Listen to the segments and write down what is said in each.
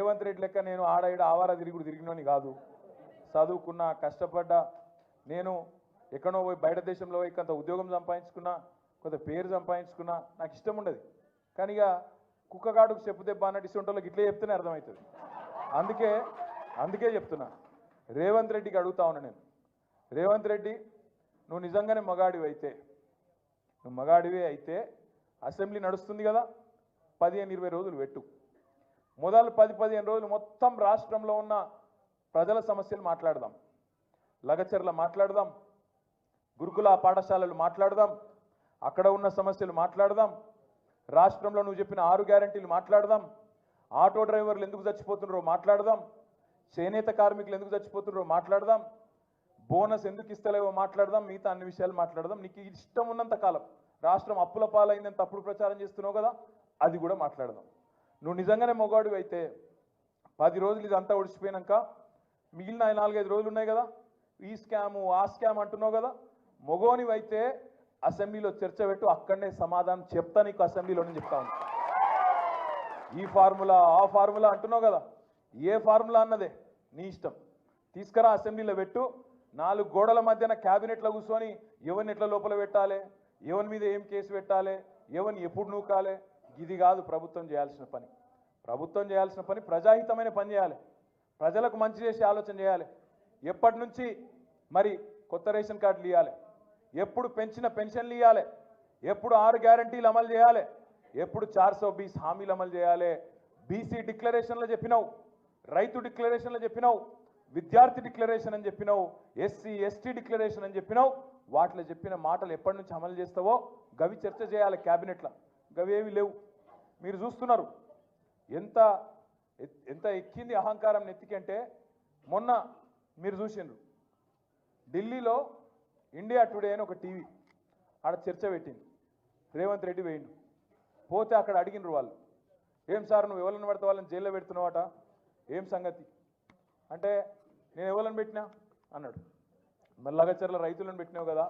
రేవంత్ రెడ్డి లెక్క నేను ఆడ ఈడ ఆవారా తిరిగినోని కాదు. చదువుకున్నా, కష్టపడ్డా. నేను ఎక్కడో పోయి బయట దేశంలో పోయి కొంత ఉద్యోగం సంపాదించుకున్నా, కొంత పేరు సంపాదించుకున్నా. నాకు ఇష్టం ఉండదు. కానీ ఇక కుక్కగాడుకు చెప్పు దెబ్బ అన్నట్టు ఇష్టంటోళ్ళకి ఇట్లే చెప్తేనే అర్థమవుతుంది. అందుకే చెప్తున్నా. రేవంత్ రెడ్డికి అడుగుతా ఉన్నా నేను. రేవంత్ రెడ్డి, నువ్వు నిజంగానే మగాడివే అయితే అసెంబ్లీ నడుస్తుంది కదా, 15-20 రోజులు పెట్టు. మొదలు 10-15 రోజులు మొత్తం రాష్ట్రంలో ఉన్న ప్రజల సమస్యలు మాట్లాడదాం. లగచర్ల మాట్లాడదాం, గురుకుల పాఠశాలలు మాట్లాడదాం, అక్కడ ఉన్న సమస్యలు మాట్లాడదాం, రాష్ట్రంలో నువ్వు చెప్పిన 6 గ్యారెంటీలు మాట్లాడదాం, ఆటో డ్రైవర్లు ఎందుకు చచ్చిపోతున్నారో మాట్లాడదాం, చేనేత కార్మికులు ఎందుకు చచ్చిపోతున్నారో మాట్లాడదాం, బోనస్ ఎందుకు ఇస్తలేవో మాట్లాడదాం, మిగతా అన్ని విషయాలు మాట్లాడదాం. నీకు ఇష్టం ఉన్నంత కాలం. రాష్ట్రం అప్పుల పాలైందని తప్పుడు ప్రచారం చేస్తున్నావు కదా, అది కూడా మాట్లాడదాం. నువ్వు నిజంగానే మొగాడివి అయితే 10 రోజులు ఇదంతా ఒడిచిపోయినాక మిగిలిన 4-5 రోజులు ఉన్నాయి కదా, ఈ స్కాము ఆ స్కామ్ అంటున్నావు కదా, మొగోనివైతే అసెంబ్లీలో చర్చ పెట్టు, అక్కడనే సమాధానం చెప్తా నీకు. అసెంబ్లీలోనే చెప్తా ఉన్నా. ఈ ఫార్ములా ఆ ఫార్ములా అంటున్నావు కదా, ఏ ఫార్ములా అన్నదే నీ ఇష్టం. తీసుకురా, అసెంబ్లీలో పెట్టు. 4 గోడల మధ్యన క్యాబినెట్లో కూర్చొని ఎవరిని ఎట్లా లోపల పెట్టాలి, ఎవరి మీద ఏం కేసు పెట్టాలి, ఎవరిని ఎప్పుడు నూకాలి, ఇది కాదు ప్రభుత్వం చేయాల్సిన పని. ప్రభుత్వం చేయాల్సిన పని ప్రజాహితమైన పని చేయాలి, ప్రజలకు మంచి చేసే ఆలోచన చేయాలి. ఎప్పటి నుంచి మరి కొత్త రేషన్ కార్డులు ఇవ్వాలి, ఎప్పుడు పెంచిన పెన్షన్లు ఇవ్వాలి, ఎప్పుడు 6 గ్యారెంటీలు అమలు చేయాలి, ఎప్పుడు 420 హామీలు అమలు చేయాలి. బీసీ డిక్లరేషన్లో చెప్పినావు, రైతు డిక్లరేషన్లో చెప్పినావు, విద్యార్థి డిక్లరేషన్ అని చెప్పినావు, ఎస్సీ ఎస్టీ డిక్లరేషన్ అని చెప్పినావు. వాటిలో చెప్పిన మాటలు ఎప్పటి నుంచి అమలు చేస్తావో గవి చర్చ చేయాలి క్యాబినెట్లో. గవి ఏవి లేవు. మీరు చూస్తున్నారు ఎంత ఎంత ఎక్కింది అహంకారం నెత్తికంటే. మొన్న మీరు చూసిండ్రు ఢిల్లీలో ఇండియా టుడే అని ఒక టీవీ ఆడ చర్చ పెట్టింది. రేవంత్ రెడ్డి వేయండు. పోతే అక్కడ అడిగినరు వాళ్ళు, ఏం సార్ నువ్వు ఎవరిని పడితే వాళ్ళని జైల్లో పెడుతున్నావట, ఏం సంగతి అంటే, నేను ఎవరిని పెట్టినా అన్నాడు. మరి లగచర్ల రైతులను పెట్టినావు కదా,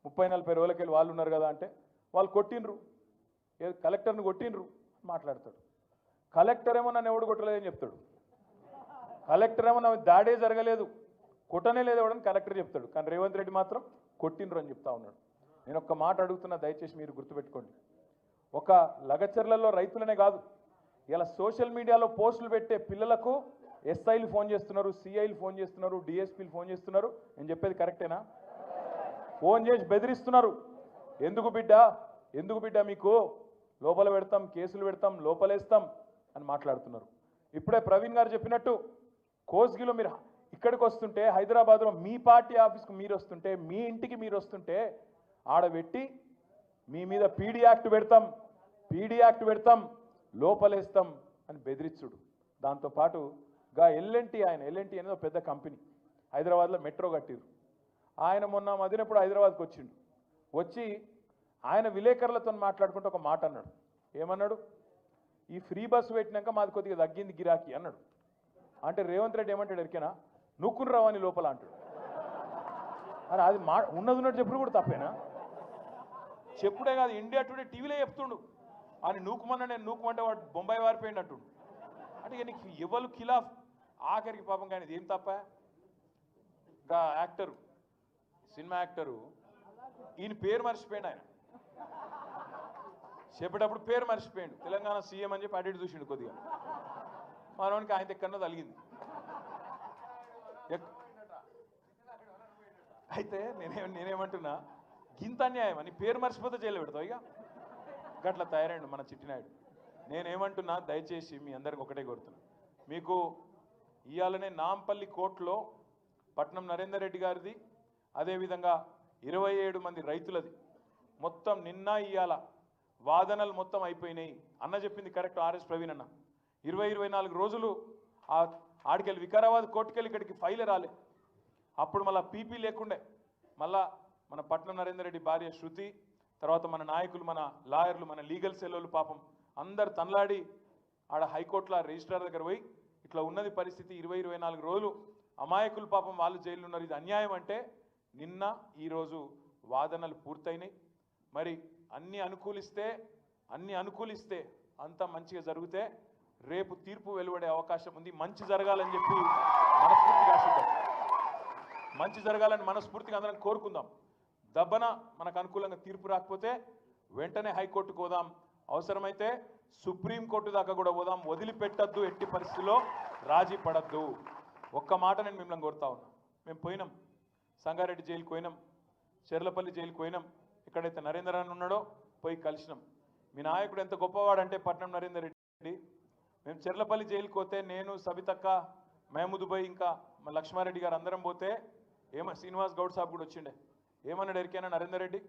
30-40 రోజులకి వెళ్ళి వాళ్ళు ఉన్నారు కదా అంటే, వాళ్ళు కొట్టినరు, కలెక్టర్ని కొట్టినరు మాట్లాడతాడు. కలెక్టర్ ఏమో నన్ను ఎవడు కొట్టలేదని చెప్తాడు. కలెక్టర్ ఏమో నా దాడే జరగలేదు, కొట్టనే లేదు ఎవడని కలెక్టర్ చెప్తాడు. కానీ రేవంత్ రెడ్డి మాత్రం కొట్టినరు అని చెప్తా ఉన్నాడు. నేను ఒక్క మాట అడుగుతున్నా, దయచేసి మీరు గుర్తుపెట్టుకోండి. ఒక లగచర్లలో రైతులనే కాదు, ఇలా సోషల్ మీడియాలో పోస్టులు పెట్టే పిల్లలకు ఎస్ఐలు ఫోన్ చేస్తున్నారు, సిఐలు ఫోన్ చేస్తున్నారు, డిఎస్పీలు ఫోన్ చేస్తున్నారు. నేను చెప్పేది కరెక్టేనా? ఫోన్ చేసి బెదిరిస్తున్నారు. ఎందుకు బిడ్డ మీకు లోపల పెడతాం, కేసులు పెడతాం, లోపలేస్తాం అని మాట్లాడుతున్నారు. ఇప్పుడే ప్రవీణ్ గారు చెప్పినట్టు కోస్గిలో మీరు ఇక్కడికి వస్తుంటే, హైదరాబాద్లో మీ పార్టీ ఆఫీస్కి మీరు వస్తుంటే, మీ ఇంటికి మీరు వస్తుంటే ఆడబెట్టి మీ మీద పీడీ యాక్ట్ పెడతాం, లోపలేస్తాం అని బెదిరించుడు. దాంతోపాటు ఎల్ఎన్టీ అనేది ఒక పెద్ద కంపెనీ, హైదరాబాద్లో మెట్రో కట్టిరు. ఆయన మొన్న మదినప్పుడు హైదరాబాద్కి వచ్చిండు. వచ్చి ఆయన విలేకరులతో మాట్లాడుకుంటూ ఒక మాట అన్నాడు. ఏమన్నాడు? ఈ ఫ్రీ బస్సు పెట్టినాక మాది కొద్దిగా తగ్గింది గిరాకీ అన్నాడు. అంటే రేవంత్ రెడ్డి ఏమంటాడు ఎరికేనా, నూక్కుని రావని లోపల అంటాడు. అని అది ఉన్నట్టు చెప్పుడు కూడా తప్పేనా? చెప్పుడే కాదు, ఇండియా టుడే టీవీలో చెప్తుండు. అని నూకుమన్నా నేను నూకుమంటే వాడు బొంబాయి వారిపోయింది అంటుండు. అంటే ఇక నీకు ఎవరు ఖిలాఫ్ ఆఖరికి పాపం. కానీ ఇది ఏం తప్ప? ఇంకా యాక్టరు, సినిమా యాక్టరు, ఈయన పేరు మర్చిపోయాడు. ఆయన చెప్పేటప్పుడు పేరు మర్చిపోయాడు. తెలంగాణ సీఎం అని చెప్పి అడిగి చూసిండు కొద్దిగా. మనవానికి ఆయన ఎక్కడన్నా తలిగింది. అయితే నేనేమంటున్నా, గింత అన్యాయం అని పేరు మర్చిపోతే జైల్లో పెడతావు. ఇక గట్లా తయారైండు మన చిట్టినాయుడు. నేనేమంటున్నా, దయచేసి మీ అందరికి ఒకటే కోరుతున్నా, మీకు ఇవాళనే నాంపల్లి కోర్టులో పట్నం నరేందర్ రెడ్డి గారిది, అదేవిధంగా 27 మంది రైతులది మొత్తం నిన్న ఇవాళ వాదనలు మొత్తం అయిపోయినాయి. అన్న చెప్పింది కరెక్ట్. ఆర్ఎస్ ప్రవీణ్ అన్న 20-24 రోజులు ఆడికెళ్ళి వికారాబాద్ కోర్టుకెళ్ళి ఇక్కడికి ఫైల్ రాలే. అప్పుడు మళ్ళీ పీపీ లేకుండే. మళ్ళా మన పట్నం నరేందర్ రెడ్డి భార్య శృతి, తర్వాత మన నాయకులు, మన లాయర్లు, మన లీగల్ సెల్లోళ్ళు పాపం అందరు తనలాడి ఆడ హైకోర్టులో రిజిస్ట్రార్ దగ్గర పోయి ఇట్లా ఉన్నది పరిస్థితి, 20-24 రోజులు అమాయకులు పాపం వాళ్ళు జైలు ఉన్నారు, ఇది అన్యాయం అంటే నిన్న ఈరోజు వాదనలు పూర్తయినాయి. మరి అన్ని అనుకూలిస్తే అంత మంచిగా జరిగితే రేపు తీర్పు వెలువడే అవకాశం ఉంది. మంచి జరగాలని చెప్పి మనస్ఫూర్తిగా ఆశిద్దాం. మంచి జరగాలని మనస్ఫూర్తిగా అందరం కోరుకుందాం. దబ్బన మనకు అనుకూలంగా తీర్పు రాకపోతే వెంటనే హైకోర్టుకు పోదాం, అవసరమైతే సుప్రీంకోర్టు దాకా కూడా పోదాం. వదిలిపెట్టద్దు, ఎట్టి పరిస్థితుల్లో రాజీ పడద్దు. ఒక్క మాట నేను మిమ్మల్ని కోరుతా ఉన్నా. మేము పోయినాం, సంగారెడ్డి జైలుకి పోయినాం, చెర్లపల్లి జైలుకి పోయినాం. ఎక్కడైతే నరేందర్ అని ఉన్నాడో పోయి కలిసినాం. మీ నాయకుడు ఎంత గొప్పవాడంటే పట్నం నరేందర్ రెడ్డి. మేము చెర్లపల్లి జైలుకి పోతే నేను, సబితక్క, మహమూద్ భాయ్, ఇంకా మా లక్ష్మారెడ్డి గారు అందరం పోతే శ్రీనివాస్ గౌడ్ సాబ్ కూడా వచ్చిండే. ఏమన్నాడు ఎరికైనా నరేందర్ రెడ్డి?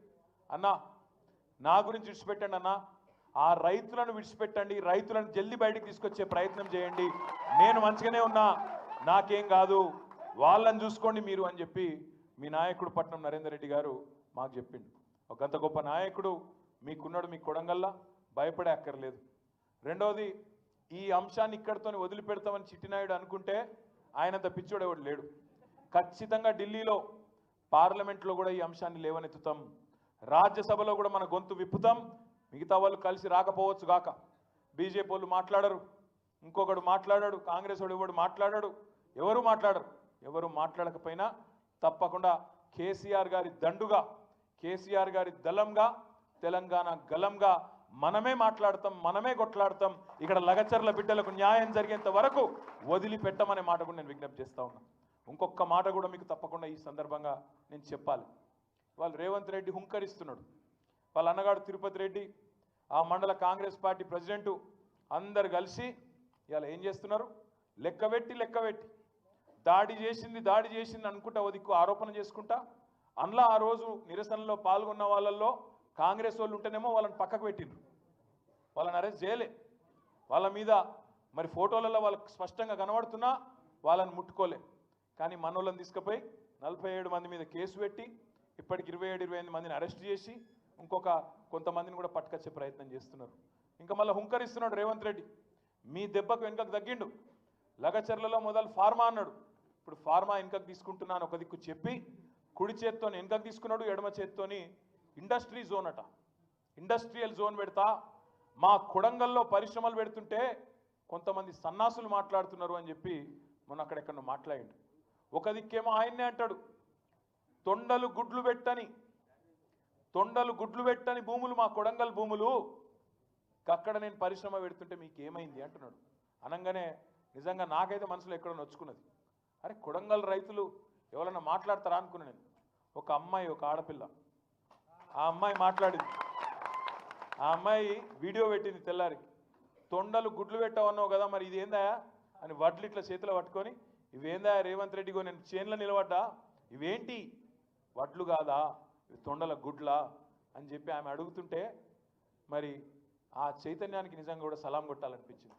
అన్నా నా గురించి విడిచిపెట్టండి అన్నా, ఆ రైతులను విడిచిపెట్టండి, రైతులను జల్దీ బయటికి తీసుకొచ్చే ప్రయత్నం చేయండి, నేను మంచిగానే ఉన్నా, నాకేం కాదు, వాళ్ళని చూసుకోండి మీరు అని చెప్పి మీ నాయకుడు పట్నం నరేందర్ రెడ్డి గారు మాకు చెప్పిండు. ఒక అంత గొప్ప నాయకుడు మీకున్నాడు, మీ కొడంగల్లా, భయపడే అక్కర్లేదు. రెండవది, ఈ అంశాన్ని ఇక్కడితో వదిలిపెడతామని చిట్టినాయుడు అనుకుంటే ఆయనంత పిచ్చోడు ఎవడు లేడు. ఖచ్చితంగా ఢిల్లీలో పార్లమెంట్లో కూడా ఈ అంశాన్ని లేవనెత్తుతాం, రాజ్యసభలో కూడా మన గొంతు విప్పుతాం. మిగతా వాళ్ళు కలిసి రాకపోవచ్చు గాక, బీజేపీ వాళ్ళు మాట్లాడరు, ఇంకొకడు మాట్లాడాడు, కాంగ్రెస్ వాడు ఎవడు మాట్లాడాడు, ఎవరు మాట్లాడరు. ఎవరు మాట్లాడకపోయినా తప్పకుండా కేసీఆర్ గారి దండుగా, కేసీఆర్ గారి దళంగా, తెలంగాణ గలంగా మనమే మాట్లాడతాం, మనమే కొట్లాడతాం. ఇక్కడ లగచర్ల బిడ్డలకు న్యాయం జరిగేంత వరకు వదిలిపెట్టమనే మాట కూడా నేను విజ్ఞప్తి చేస్తా ఉన్నా. ఇంకొక మాట కూడా మీకు తప్పకుండా ఈ సందర్భంగా నేను చెప్పాలి. వాళ్ళు రేవంత్ రెడ్డి హుంకరిస్తున్నాడు. వాళ్ళ అన్నగాడు తిరుపతి రెడ్డి, ఆ మండల కాంగ్రెస్ పార్టీ ప్రెసిడెంటు అందరు కలిసి ఇవాళ ఏం చేస్తున్నారు? లెక్కబెట్టి దాడి చేసింది అనుకుంటా ఓ దిక్కు ఆరోపణ చేసుకుంటా, అందులో ఆ రోజు నిరసనలో పాల్గొన్న వాళ్ళల్లో కాంగ్రెస్ వాళ్ళు ఉంటేనేమో వాళ్ళని పక్కకు పెట్టిండ్రు, వాళ్ళని అరెస్ట్ చేయలే. వాళ్ళ మీద మరి ఫోటోలలో వాళ్ళకి స్పష్టంగా కనబడుతున్నా వాళ్ళని ముట్టుకోలే. కానీ మనోళ్ళని తీసుకుపోయి 47 మంది మీద కేసు పెట్టి ఇప్పటికి 27-28 మందిని అరెస్ట్ చేసి ఇంకొక కొంతమందిని కూడా పట్టుకొచ్చే ప్రయత్నం చేస్తున్నారు. ఇంకా మళ్ళీ హుంకరిస్తున్నాడు రేవంత్ రెడ్డి. మీ దెబ్బకు వెనుకకు తగ్గిండు. లగచర్లలో మొదలు ఫార్మా అన్నాడు, ఇప్పుడు ఫార్మా వెనుకకు తీసుకుంటున్నాను ఒక దిక్కు చెప్పి కుడి చేత్తోని వెనుకకు తీసుకున్నాడు, ఎడమ చేత్తోని ఇండస్ట్రీ జోన్ అట, ఇండస్ట్రియల్ జోన్ పెడతా, మా కొడంగల్లో పరిశ్రమలు పెడుతుంటే కొంతమంది సన్నాసులు మాట్లాడుతున్నారు అని చెప్పి మొన్న అక్కడెక్కడో మాట్లాడిండు. ఒక దిక్కేమో ఆయన్నే అంటాడు, తొండలు గుడ్లు పెట్టని భూములు మా కొడంగల్ భూములు, అక్కడ నేను పరిశ్రమ పెడుతుంటే మీకు ఏమైంది అంటున్నాడు. అనగానే నిజంగా నాకైతే మనసులో ఎక్కడో నొచ్చుకున్నది. అరే కొడంగల్ రైతులు ఎవరైనా మాట్లాడతారా అనుకున్నా నేను. ఒక అమ్మాయి, ఒక ఆడపిల్ల, ఆ అమ్మాయి మాట్లాడింది. ఆ అమ్మాయి వీడియో పెట్టింది తెల్లారి. తొండలు గుడ్లు పెట్టవన్నావు కదా, మరి ఇదేందా అని వడ్లు ఇట్లా చేతిలో పట్టుకొని, ఇవేందా రేవంత్ రెడ్డిగో నేను చేన్లో నిలబడ్డా, ఇవేంటి వడ్లు కాదా, ఇవి తొండల గుడ్లా అని చెప్పి ఆమె అడుగుతుంటే మరి ఆ చైతన్యానికి నిజంగా కూడా సలాం కొట్టాలనిపించింది.